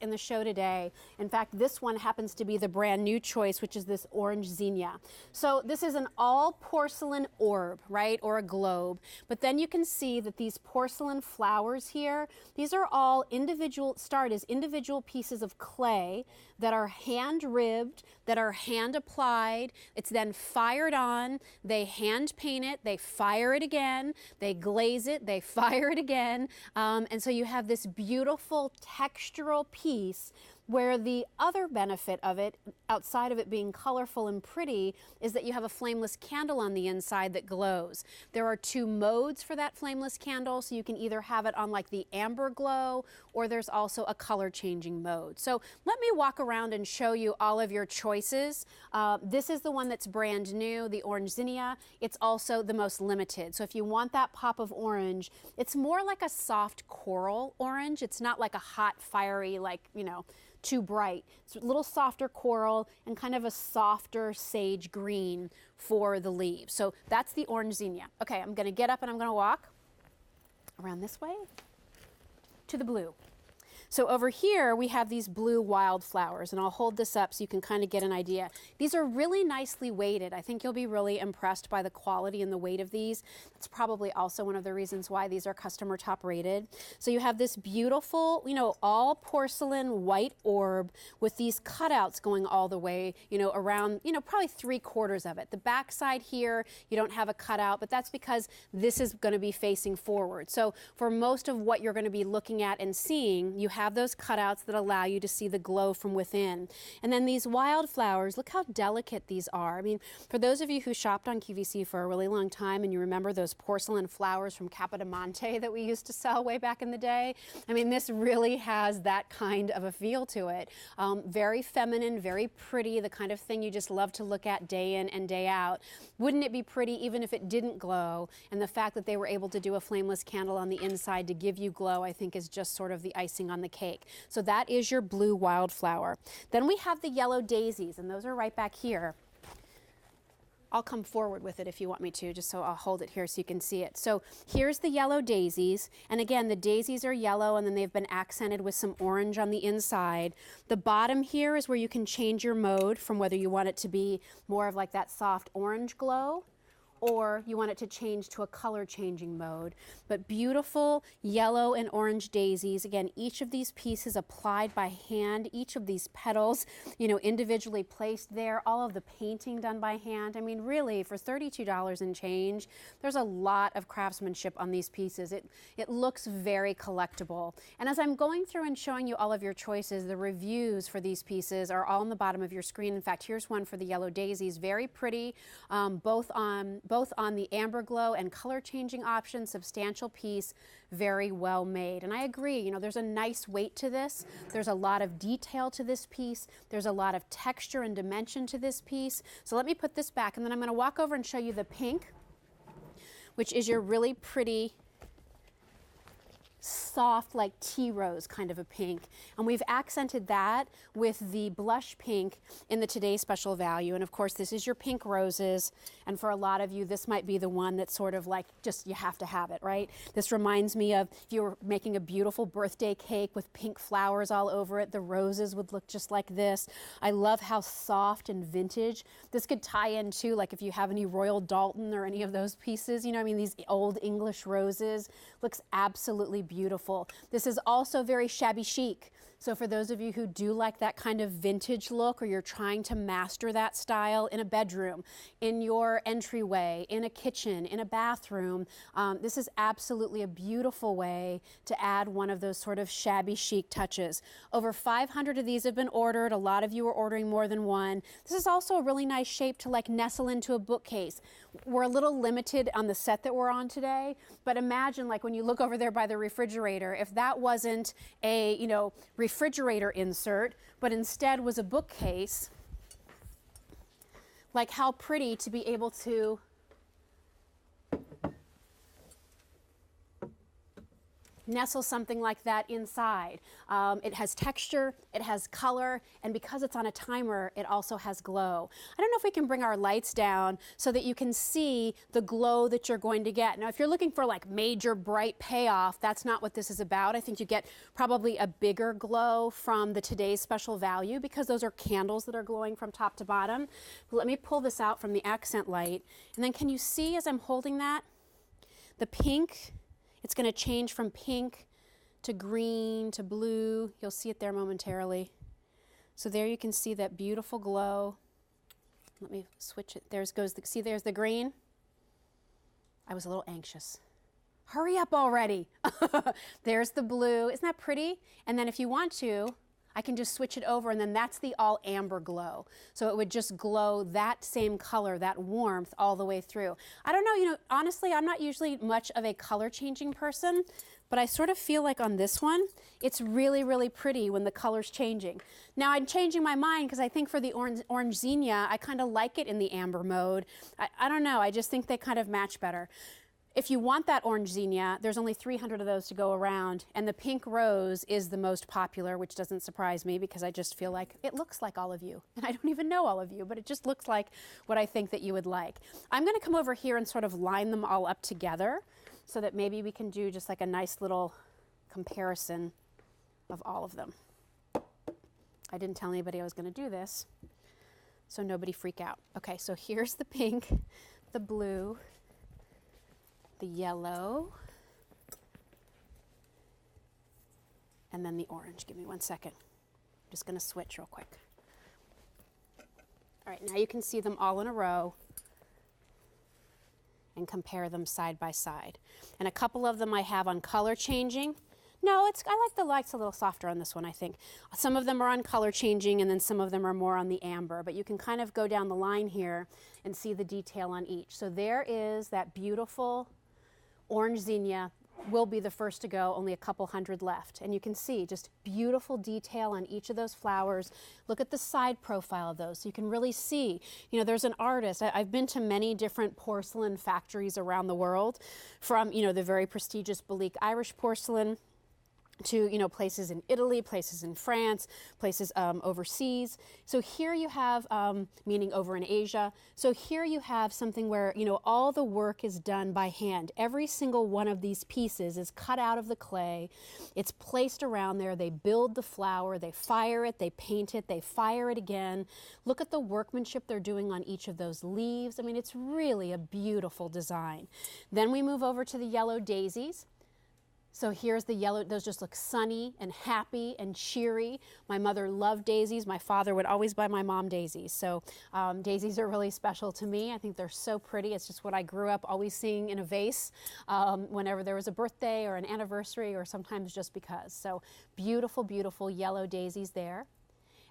in the show today. In fact, this one happens to be the brand new choice, which is this orange zinnia. So this is an all porcelain orb, right, or a globe. But then you can see that these porcelain flowers here, these are all start as individual pieces of clay that are hand ribbed, that are hand applied. It's then fired on. They hand paint it. They fire it again. They glaze it. They fire it again. And so you have this beautiful textural piece where the other benefit of it, outside of it being colorful and pretty, is that you have a flameless candle on the inside that glows. There are two modes for that flameless candle, so you can either have it on like the amber glow, or there's also a color changing mode. So let me walk around and show you all of your choices. This is the one that's brand new, the orange zinnia. It's also the most limited. So if you want that pop of orange, it's more like a soft coral orange. It's not like a hot, fiery, like, you know, too bright. It's a little softer coral and kind of a softer sage green for the leaves. So that's the orange zinnia. Okay, I'm going to get up and I'm going to walk around this way to the blue. So over here we have these blue wildflowers, and I'll hold this up so you can kind of get an idea. These are really nicely weighted. I think you'll be really impressed by the quality and the weight of these. That's probably also one of the reasons why these are customer top rated. So you have this beautiful, you know, all porcelain white orb with these cutouts going all the way, you know, around, you know, probably 3/4 of it. The back side here, you don't have a cutout, but that's because this is going to be facing forward. So for most of what you're going to be looking at and seeing, you have those cutouts that allow you to see the glow from within. And then these wildflowers, look how delicate these are. I mean, for those of you who shopped on QVC for a really long time and you remember those porcelain flowers from Capodimonte that we used to sell way back in the day, I mean, this really has that kind of a feel to it. Very feminine, very pretty, the kind of thing you just love to look at day in and day out. Wouldn't it be pretty even if it didn't glow? And the fact that they were able to do a flameless candle on the inside to give you glow, I think, is just sort of the icing on the cake. So that is your blue wildflower. Then we have the yellow daisies, and those are right back here. I'll come forward with it if you want me to, just so I'll hold it here so you can see it. So here's the yellow daisies, and again, the daisies are yellow and then they've been accented with some orange on the inside. The bottom here is where you can change your mode from whether you want it to be more of like that soft orange glow, or you want it to change to a color changing mode. But beautiful yellow and orange daisies. Again, each of these pieces applied by hand, each of these petals, you know, individually placed there, all of the painting done by hand. I mean, really, for $32 and change, there's a lot of craftsmanship on these pieces. It looks very collectible. And as I'm going through and showing you all of your choices, the reviews for these pieces are all on the bottom of your screen. In fact, here's one for the yellow daisies. Very pretty, both on the amber glow and color changing option, substantial piece, very well made. And I agree, you know, there's a nice weight to this. There's a lot of detail to this piece. There's a lot of texture and dimension to this piece. So let me put this back and then I'm going to walk over and show you the pink, which is your really pretty soft, like tea rose kind of a pink. And we've accented that with the blush pink in the Today Special Value. And of course, this is your pink roses. And for a lot of you, this might be the one that's sort of like, just, you have to have it, right? This reminds me of if you were making a beautiful birthday cake with pink flowers all over it, the roses would look just like this. I love how soft and vintage. This could tie into, like, if you have any Royal Dalton or any of those pieces, you know, I mean, these old English roses, looks absolutely beautiful. This is also very shabby chic. So for those of you who do like that kind of vintage look, or you're trying to master that style in a bedroom, in your entryway, in a kitchen, in a bathroom, this is absolutely a beautiful way to add one of those sort of shabby chic touches. Over 500 of these have been ordered. A lot of you are ordering more than one. This is also a really nice shape to like nestle into a bookcase. We're a little limited on the set that we're on today, but imagine like when you look over there by the refrigerator, if that wasn't a, you know, refrigerator insert, but instead was a bookcase, like how pretty to be able to nestle something like that inside. It has texture, it has color, and because it's on a timer, it also has glow. I don't know if we can bring our lights down so that you can see the glow that you're going to get. Now, if you're looking for like major bright payoff, that's not what this is about. I think you get probably a bigger glow from the Today's Special Value because those are candles that are glowing from top to bottom. But let me pull this out from the accent light. And then can you see as I'm holding that, the pink, it's going to change from pink to green to blue. You'll see it there momentarily. So there you can see that beautiful glow. Let me switch it. There's the green. I was a little anxious. Hurry up already. There's the blue. Isn't that pretty? And then if you want to, I can just switch it over, and then that's the all amber glow. So it would just glow that same color, that warmth all the way through. I don't know, honestly, I'm not usually much of a color changing person, but I sort of feel like on this one, it's really, really pretty when the color's changing. Now I'm changing my mind because I think for the orange Zinnia, I kind of like it in the amber mode. I don't know, I just think they kind of match better. If you want that orange Zinnia, there's only 300 of those to go around, and the pink rose is the most popular, which doesn't surprise me because I just feel like it looks like all of you. And I don't even know all of you, but it just looks like what I think that you would like. I'm going to come over here and sort of line them all up together so that maybe we can do just like a nice little comparison of all of them. I didn't tell anybody I was going to do this, so nobody freak out. Okay, so here's the pink, the blue, the yellow, and then the orange. Give me 1 second. I'm just going to switch real quick. All right, now you can see them all in a row and compare them side by side. And a couple of them I have on color changing. No, I like the lights a little softer on this one, I think. Some of them are on color changing, and then some of them are more on the amber, but you can kind of go down the line here and see the detail on each. So there is that beautiful orange Zinnia, will be the first to go, only a couple hundred left. And you can see just beautiful detail on each of those flowers. Look at the side profile of those. So you can really see, there's an artist. I've been to many different porcelain factories around the world, from, the very prestigious Belique Irish porcelain to places in Italy, places in France, places overseas. So here you have, meaning over in Asia. So here you have something where all the work is done by hand. Every single one of these pieces is cut out of the clay. It's placed around there. They build the flower. They fire it. They paint it. They fire it again. Look at the workmanship they're doing on each of those leaves. I mean, it's really a beautiful design. Then we move over to the yellow daisies. So here's the yellow, those just look sunny and happy and cheery. My mother loved daisies. My father would always buy my mom daisies. So daisies are really special to me. I think they're so pretty. It's just what I grew up always seeing in a vase whenever there was a birthday or an anniversary, or sometimes just because. So beautiful, beautiful yellow daisies there.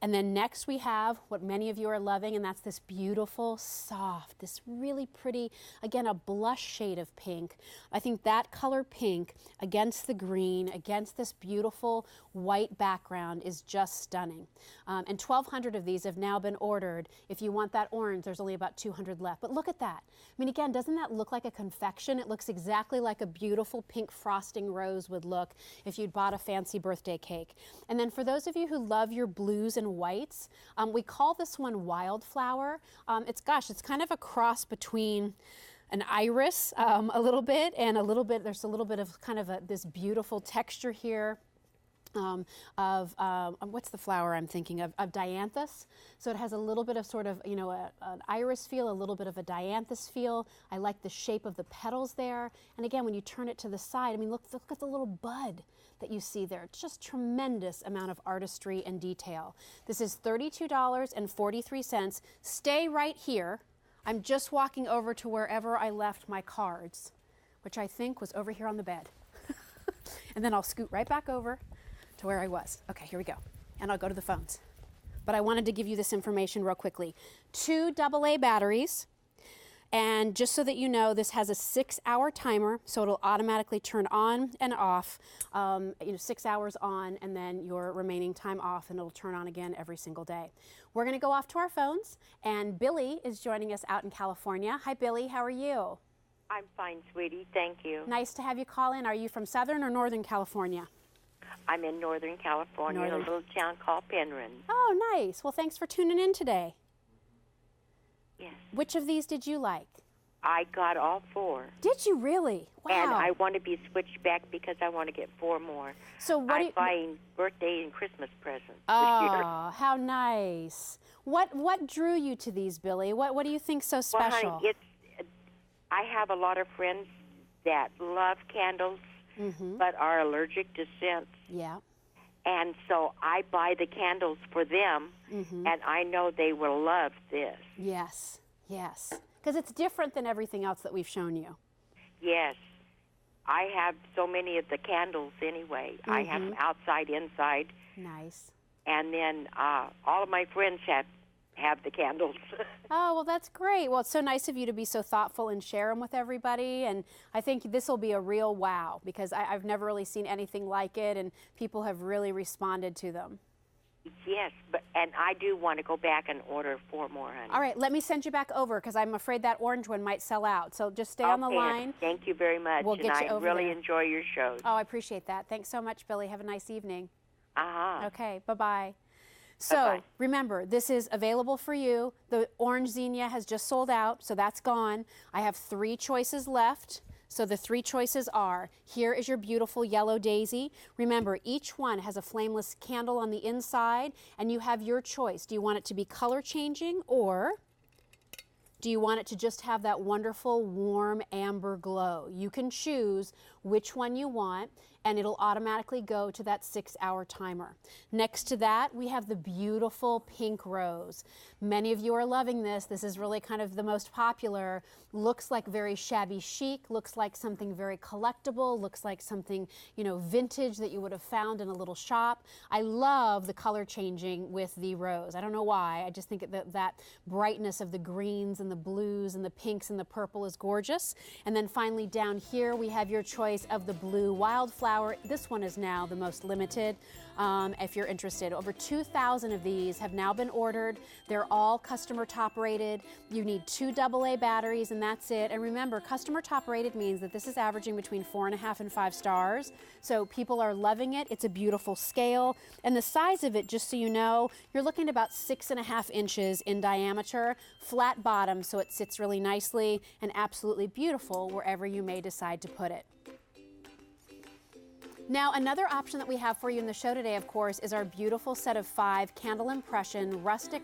And then next we have what many of you are loving, and that's this beautiful, soft, this really pretty, again, a blush shade of pink. I think that color pink against the green, against this beautiful white background is just stunning. And 1,200 of these have now been ordered. If you want that orange, there's only about 200 left. But look at that. I mean, again, doesn't that look like a confection? It looks exactly like a beautiful pink frosting rose would look if you'd bought a fancy birthday cake. And then for those of you who love your blues and whites, we call this one Wildflower. It's kind of a cross between an iris a little bit, and there's a little bit of kind of this beautiful texture here. What's the flower I'm thinking of? Of dianthus. So it has a little bit of sort of, an iris feel, a little bit of a dianthus feel. I like the shape of the petals there. And again, when you turn it to the side, I mean, look at the little bud that you see there. It's just tremendous amount of artistry and detail. This is $32.43. Stay right here. I'm just walking over to wherever I left my cards, which I think was over here on the bed. And then I'll scoot right back over to where I was. Okay, here we go. And I'll go to the phones. But I wanted to give you this information real quickly. 2 AA batteries. And just so that you know, this has a 6-hour timer, so it'll automatically turn on and off, 6 hours on, and then your remaining time off, and it'll turn on again every single day. We're going to go off to our phones, and Billy is joining us out in California. Hi, Billy. How are you? I'm fine, sweetie. Thank you. Nice to have you call in. Are you from Southern or Northern California? I'm in Northern California, in a little town called Penryn. Oh, nice. Well, thanks for tuning in today. Yes. Which of these did you like? I got all 4. Did you really? Wow. And I want to be switched back because I want to get 4 more. So what I'm buying birthday and Christmas presents this year. Oh, how nice. What drew you to these, Billy? What do you think so special? Well, honey, I have a lot of friends that love candles but are allergic to scents. Yeah. And so I buy the candles for them, and I know they will love this. Yes, yes. Because it's different than everything else that we've shown you. Yes. I have so many of the candles anyway. I have them outside, inside. Nice. And then all of my friends have the candles. Oh, well, that's great. Well, it's so nice of you to be so thoughtful and share them with everybody. And I think this will be a real wow because I've never really seen anything like it, and people have really responded to them. Yes, and I do want to go back and order 4 more, honey. All right, let me send you back over because I'm afraid that orange one might sell out. So just stay on the line. Thank you very much. We'll get you over I really there. enjoy your shows. Oh, I appreciate that. Thanks so much, Billy. Have a nice evening. Uh-huh. Okay, bye-bye. So remember, this is available for you. The orange zinnia has just sold out, so that's gone. I have 3 choices left. So the 3 choices are, here is your beautiful yellow daisy. Remember, each one has a flameless candle on the inside, and you have your choice. Do you want it to be color changing, or do you want it to just have that wonderful warm amber glow? You can choose which one you want, and it'll automatically go to that 6-hour timer. Next to that, we have the beautiful pink rose. Many of you are loving this. This is really kind of the most popular. Looks like very shabby chic, looks like something very collectible, looks like something, you know, vintage that you would have found in a little shop. I love the color changing with the rose. I don't know why. I just think that brightness of the greens and the blues and the pinks and the purple is gorgeous. And then finally down here, we have your choice of the blue Wildflower. This one is now the most limited if you're interested. Over 2,000 of these have now been ordered. They're all customer top rated. You need 2 AA batteries and that's it. And remember, customer top rated means that this is averaging between 4.5 and 5 stars. So people are loving it. It's a beautiful scale. And the size of it, just so you know, you're looking at about 6.5 inches in diameter, flat bottom, so it sits really nicely and absolutely beautiful wherever you may decide to put it. Now, another option that we have for you in the show today, of course, is our beautiful set of 5 candle impression rustic